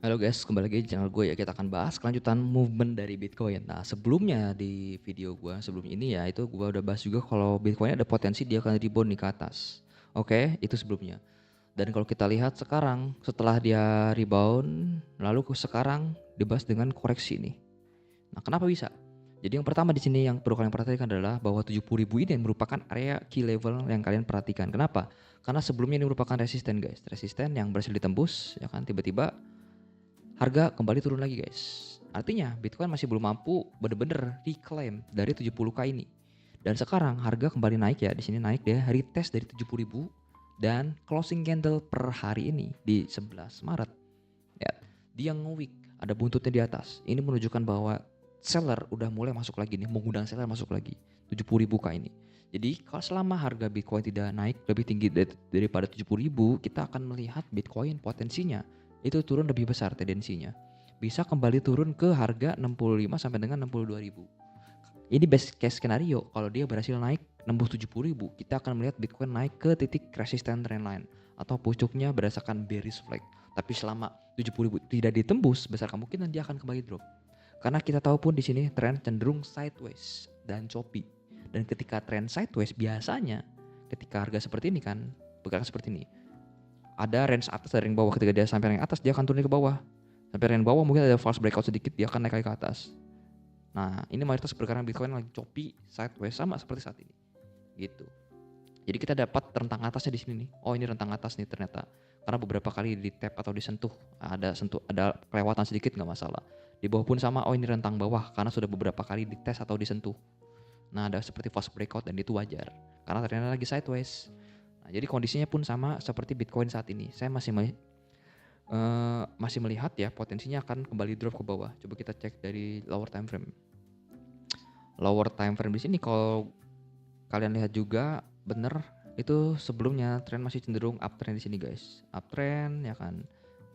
Halo guys, kembali lagi di channel gue ya. Kita akan bahas kelanjutan movement dari Bitcoin. Nah, sebelumnya di video gue sebelum ini ya, itu gue udah bahas juga kalau Bitcoin ada potensi dia akan rebound nih ke atas. Oke, itu sebelumnya. Dan kalau kita lihat sekarang setelah dia rebound, lalu sekarang dibahas dengan koreksi nih. Nah, kenapa bisa? Jadi yang pertama di sini yang perlu kalian perhatikan adalah bahwa 70.000 ini merupakan area key level yang kalian perhatikan. Kenapa? Karena sebelumnya ini merupakan resisten guys. Resisten yang berhasil ditembus ya kan, tiba-tiba harga kembali turun lagi guys. Artinya Bitcoin masih belum mampu bener-bener reclaim dari 70k ini. Dan sekarang harga kembali naik ya, di sini naik dia retest dari 70.000 dan closing candle per hari ini di 11 Maret. Ya, dia nge-wick, ada buntutnya di atas. Ini menunjukkan bahwa seller udah mulai masuk lagi nih, mengundang seller masuk lagi 70.000 k ini. Jadi kalau selama harga Bitcoin tidak naik lebih tinggi daripada 70.000, kita akan melihat Bitcoin potensinya itu turun lebih besar tendensinya. Bisa kembali turun ke harga 65 sampai dengan 62.000. Ini best case scenario kalau dia berhasil naik nembus 70.000, kita akan melihat Bitcoin naik ke titik resistance trendline atau pucuknya berdasarkan bearish flag. Tapi selama 70.000 tidak ditembus, besar kemungkinan dia akan kembali drop. Karena kita tahu pun di sini tren cenderung sideways dan choppy. Dan ketika tren sideways biasanya ketika harga seperti ini kan bergerak seperti ini, ada range atas dan range bawah. Ketika dia sampai range atas dia akan turun ke bawah. Sampai range bawah mungkin ada false breakout sedikit, dia akan naik lagi ke atas. Nah, ini mayoritas pergerakan Bitcoin lagi choppy sideways sama seperti saat ini. Gitu. Jadi kita dapat rentang atasnya di sini nih. Oh, ini rentang atas nih ternyata. Karena beberapa kali di tap atau disentuh, ada kelewatan sedikit nggak masalah. Di bawah pun sama. Oh, ini rentang bawah karena sudah beberapa kali dites atau disentuh. Nah, ada seperti false breakout dan itu wajar karena ternyata lagi sideways. Nah, jadi kondisinya pun sama seperti Bitcoin saat ini. Saya masih melihat ya potensinya akan kembali drop ke bawah. Coba kita cek dari lower time frame. Lower time frame di sini kalau kalian lihat juga bener, itu sebelumnya tren masih cenderung uptrend di sini guys. Uptrend ya kan.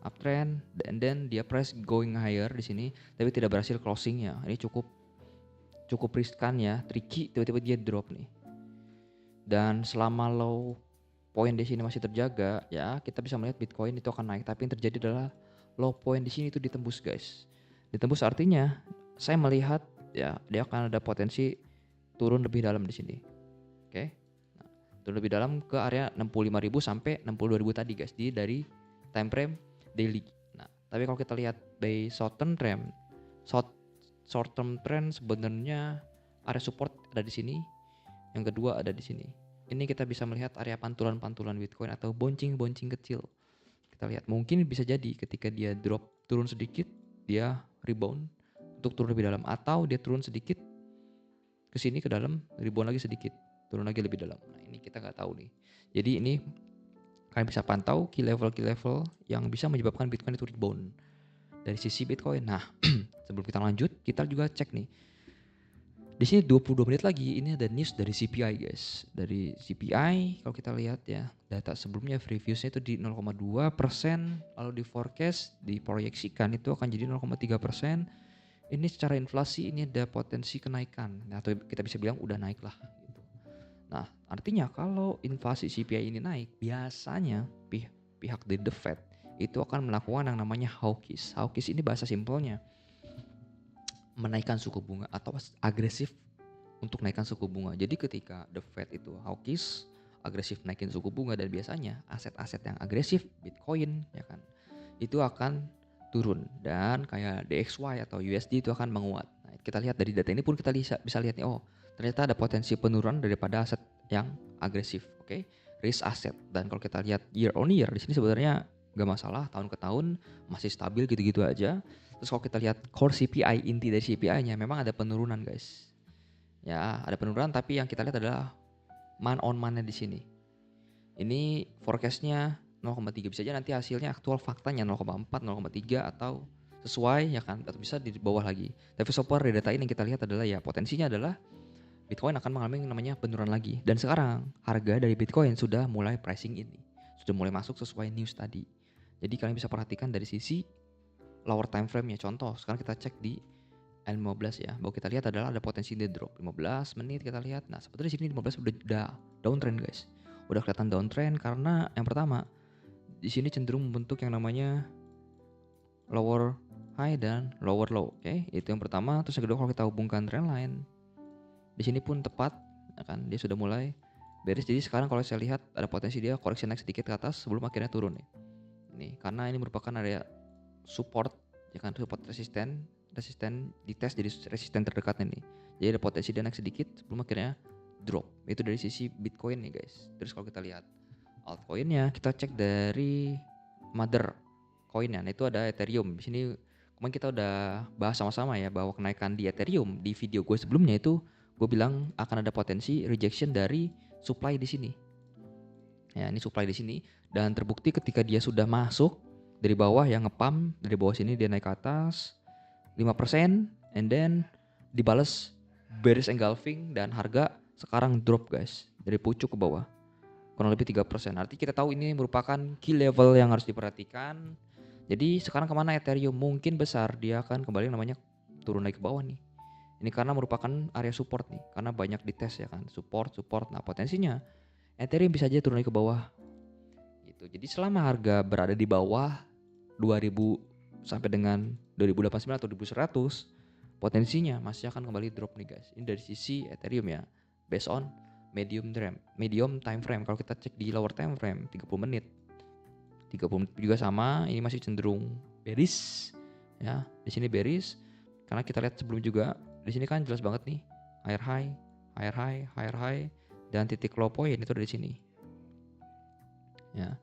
Uptrend and then dia price going higher di sini tapi tidak berhasil closingnya. Ini cukup riskan ya, tricky, tiba-tiba dia drop nih. Dan selama low point di sini masih terjaga ya, kita bisa melihat Bitcoin itu akan naik. Tapi yang terjadi adalah low point di sini itu ditembus guys. Ditembus artinya saya melihat ya dia akan ada potensi turun lebih dalam di sini. Oke. Nah, turun lebih dalam ke area 65.000 sampai 62.000 tadi guys dari time frame daily. Nah, tapi kalau kita lihat by short term trend sebenarnya area support ada di sini, yang kedua ada di sini. Ini kita bisa melihat area pantulan-pantulan Bitcoin atau boncing-boncing kecil. Kita lihat mungkin bisa jadi ketika dia drop turun sedikit, dia rebound untuk turun lebih dalam, atau dia turun sedikit ke sini ke dalam, rebound lagi sedikit, turun lagi lebih dalam. Nah, ini kita nggak tahu nih. Jadi ini kalian bisa pantau key level yang bisa menyebabkan Bitcoin itu rebound dari sisi Bitcoin. Nah, sebelum kita lanjut, kita juga cek nih. Di sini 22 menit lagi ini ada news dari CPI guys. Dari CPI kalau kita lihat ya, data sebelumnya previousnya itu di 0,2%, lalu di forecast diproyeksikan itu akan jadi 0,3%. Ini secara inflasi ini ada potensi kenaikan. Nah, atau kita bisa bilang udah naik lah gitu. Nah, artinya kalau inflasi CPI ini naik, biasanya pihak dari The Fed itu akan melakukan yang namanya hawkish. Hawkish ini bahasa simpelnya menaikkan suku bunga atau agresif untuk naikkan suku bunga. Jadi ketika The Fed itu hawkish, agresif naikin suku bunga, dan biasanya aset-aset yang agresif, Bitcoin ya kan, itu akan turun, dan kayak DXY atau USD itu akan menguat. Nah, kita lihat dari data ini pun kita bisa lihat nih, oh ternyata ada potensi penurunan daripada aset yang agresif, oke? Risk asset. Dan kalau kita lihat year on year di sini sebenarnya gak masalah, tahun ke tahun masih stabil gitu-gitu aja. Terus kalau kita lihat core CPI, inti dari CPI-nya memang ada penurunan guys. Ya, ada penurunan, tapi yang kita lihat adalah month on month-nya di sini. Ini forecast-nya 0,3, bisa aja nanti hasilnya aktual faktanya 0,4, 0,3 atau sesuai ya kan, atau bisa di bawah lagi. Tapi so far dari data ini yang kita lihat adalah ya potensinya adalah Bitcoin akan mengalami yang namanya penurunan lagi. Dan sekarang harga dari Bitcoin sudah mulai pricing ini, sudah mulai masuk sesuai news tadi. Jadi kalian bisa perhatikan dari sisi lower time frame-nya. Contoh, sekarang kita cek di L15 ya. Bahwa kita lihat adalah ada potensi dia drop 15 menit kita lihat. Nah, sebetulnya di sini 15 udah downtrend guys. Udah kelihatan downtrend karena yang pertama di sini cenderung membentuk yang namanya lower high dan lower low. Oke, itu yang pertama. Terus yang kedua, kalau kita hubungkan trendline, di sini pun tepat, ya kan? Dia sudah mulai bearish. Jadi sekarang kalau saya lihat ada potensi dia koreksi naik sedikit ke atas sebelum akhirnya turun nih. Ini karena ini merupakan area support, ya kan, support resisten dites jadi resisten terdekatnya nih. Jadi ada potensi dia naik sedikit sebelum akhirnya drop. Itu dari sisi Bitcoin nih guys. Terus kalau kita lihat altcoinnya, kita cek dari mother coinnya. Nah itu ada Ethereum. Di sini kemarin kita udah bahas sama-sama ya bahwa kenaikan di Ethereum di video gue sebelumnya itu gue bilang akan ada potensi rejection dari supply di sini. Ya ini supply di sini dan terbukti ketika dia sudah masuk dari bawah yang ngepump dari bawah sini dia naik ke atas 5% and then dibales bearish engulfing dan harga sekarang drop guys dari pucuk ke bawah kurang lebih 3%. Artinya kita tahu ini merupakan key level yang harus diperhatikan. Jadi sekarang kemana Ethereum? Mungkin besar dia akan kembali namanya turun naik ke bawah nih. Ini karena merupakan area support nih, karena banyak dites ya kan, support. Nah potensinya Ethereum bisa aja turun naik ke bawah. Gitu. Jadi selama harga berada di bawah 2000 sampai dengan 2089 atau 2100, potensinya masih akan kembali drop nih guys. Ini dari sisi Ethereum ya, based on medium time frame. Kalau kita cek di lower time frame 30 menit juga sama, ini masih cenderung bearish ya. Di sini bearish karena kita lihat sebelum juga di sini kan jelas banget nih higher high dan titik low point itu dari sini ya,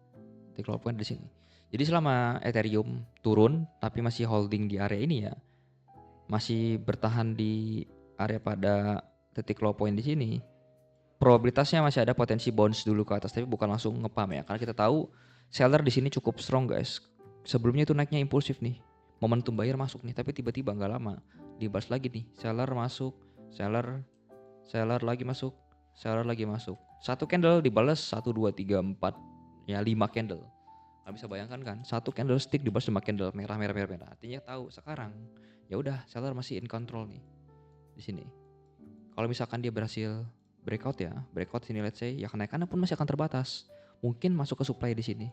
titik low point di sini. Jadi selama Ethereum turun tapi masih holding di area ini ya, masih bertahan di area pada titik low point di sini, probabilitasnya masih ada potensi bounce dulu ke atas, tapi bukan langsung ngepam ya, karena kita tahu seller di sini cukup strong guys. Sebelumnya itu naiknya impulsif nih, momentum buyer masuk nih, tapi tiba-tiba nggak lama dibahas lagi nih, seller masuk, seller lagi masuk, seller lagi masuk. Satu candle dibales 1 2 3 4 ya 5 candle. Kalian bisa bayangkan kan, satu candlestick dibahas 5 candle merah. Artinya tahu sekarang ya udah seller masih in control nih di sini. Kalau misalkan dia berhasil breakout sini let's say, ya kenaikannya pun masih akan terbatas. Mungkin masuk ke supply di sini.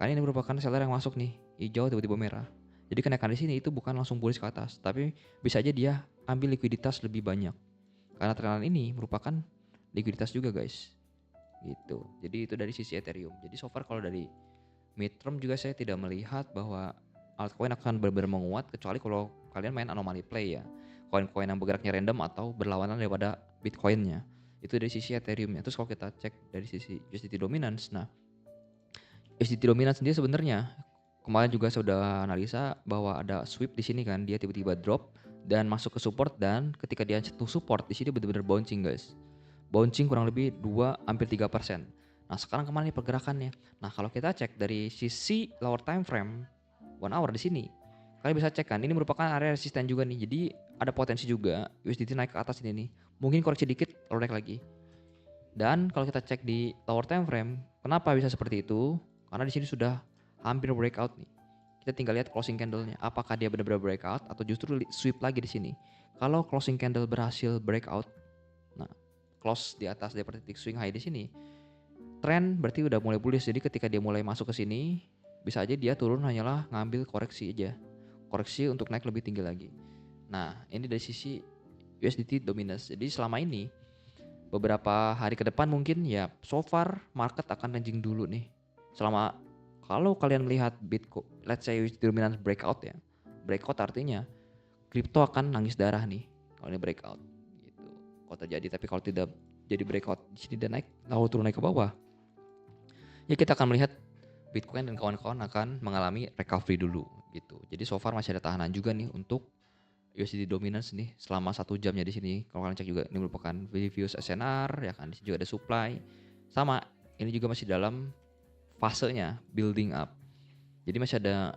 Karena ini merupakan seller yang masuk nih, hijau tiba-tiba merah. Jadi kenaikan di sini itu bukan langsung bullish ke atas, tapi bisa aja dia ambil likuiditas lebih banyak. Karena trend ini merupakan likuiditas juga guys. Gitu. Jadi itu dari sisi Ethereum. Jadi so far kalau dari midterm juga saya tidak melihat bahwa altcoin akan benar-benar menguat, kecuali kalau kalian main anomaly play ya. Koin-koin yang bergeraknya random atau berlawanan daripada Bitcoinnya. Itu dari sisi Ethereum-nya. Terus kalau kita cek dari sisi USDT dominance, nah USDT dominance sendiri sebenarnya kemarin juga saya sudah analisa bahwa ada sweep di sini kan, dia tiba-tiba drop dan masuk ke support, dan ketika dia sentuh support di sini benar-benar bouncing guys. Bouncing kurang lebih 2 hampir 3%. Nah, sekarang kemana nih pergerakannya? Nah, kalau kita cek dari sisi lower time frame 1 hour di sini, kalian bisa cek kan, ini merupakan area resisten juga nih. Jadi ada potensi juga USDT naik ke atas ini nih. Mungkin koreksi dikit lalu naik lagi. Dan kalau kita cek di lower time frame, kenapa bisa seperti itu? Karena di sini sudah hampir breakout nih. Kita tinggal lihat closing candle-nya, apakah dia benar-benar breakout atau justru sweep lagi di sini. Kalau closing candle berhasil breakout, nah close di atas daripada titik swing high di sini, trend berarti udah mulai bullish. Jadi ketika dia mulai masuk ke sini, bisa aja dia turun hanyalah ngambil koreksi aja. Koreksi untuk naik lebih tinggi lagi. Nah, ini dari sisi USDT dominance. Jadi selama ini beberapa hari ke depan mungkin ya so far market akan ranging dulu nih. Selama kalau kalian melihat Bitcoin, let's say USDT dominance breakout ya. Breakout artinya kripto akan nangis darah nih kalau ini breakout gitu. Kalau terjadi, tapi kalau tidak jadi breakout di sini dan naik lalu turun naik ke bawah, ya kita akan melihat Bitcoin dan kawan-kawan akan mengalami recovery dulu gitu. Jadi so far masih ada tahanan juga nih untuk USDT dominance nih selama 1 jamnya di sini. Kalau kalian cek juga ini merupakan previous SNR ya kan, di sini juga ada supply. Sama, ini juga masih dalam fasenya building up. Jadi masih ada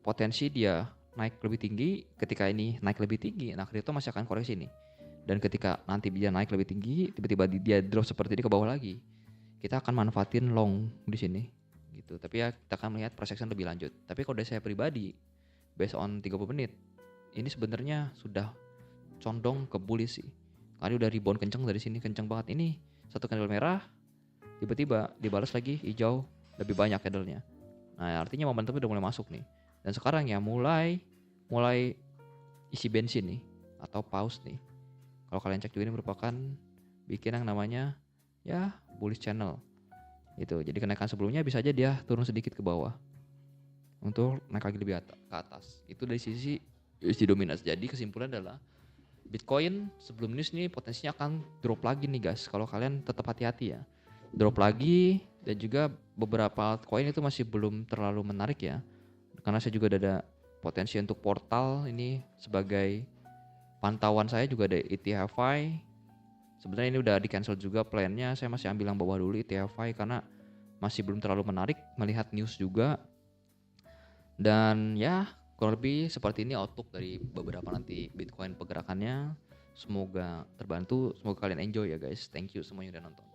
potensi dia naik lebih tinggi. Ketika ini naik lebih tinggi, nah kripto masih akan koreksi nih. Dan ketika nanti dia naik lebih tinggi, tiba-tiba dia drop seperti ini ke bawah lagi, kita akan manfaatin long di sini gitu. Tapi ya kita akan melihat price action lebih lanjut. Tapi kalau dari saya pribadi, based on 30 menit, ini sebenarnya sudah condong ke bullish sih. Karena udah rebound kenceng dari sini, kenceng banget. Ini satu candle merah, tiba-tiba dibalas lagi hijau, lebih banyak candlenya. Nah artinya momentumnya udah mulai masuk nih. Dan sekarang ya mulai isi bensin nih atau pause nih. Kalau kalian cek juga ini merupakan bikin yang namanya ya bullish channel gitu. Jadi kenaikan sebelumnya bisa aja dia turun sedikit ke bawah untuk naik lagi lebih ke atas. Itu dari sisi USD dominance. Jadi kesimpulan adalah Bitcoin sebelum news nih potensinya akan drop lagi nih guys. Kalau kalian tetap hati-hati ya. Drop lagi, dan juga beberapa altcoin itu masih belum terlalu menarik ya. Karena saya juga ada potensi untuk portal ini sebagai pantauan saya juga ada ETHFI. Sebenarnya ini udah di cancel juga plannya. Saya masih ambil yang bawah dulu ETHFI karena masih belum terlalu menarik melihat news juga. Dan ya kurang lebih seperti ini outlook dari beberapa nanti Bitcoin pergerakannya. Semoga terbantu, semoga kalian enjoy ya guys. Thank you semuanya udah nonton.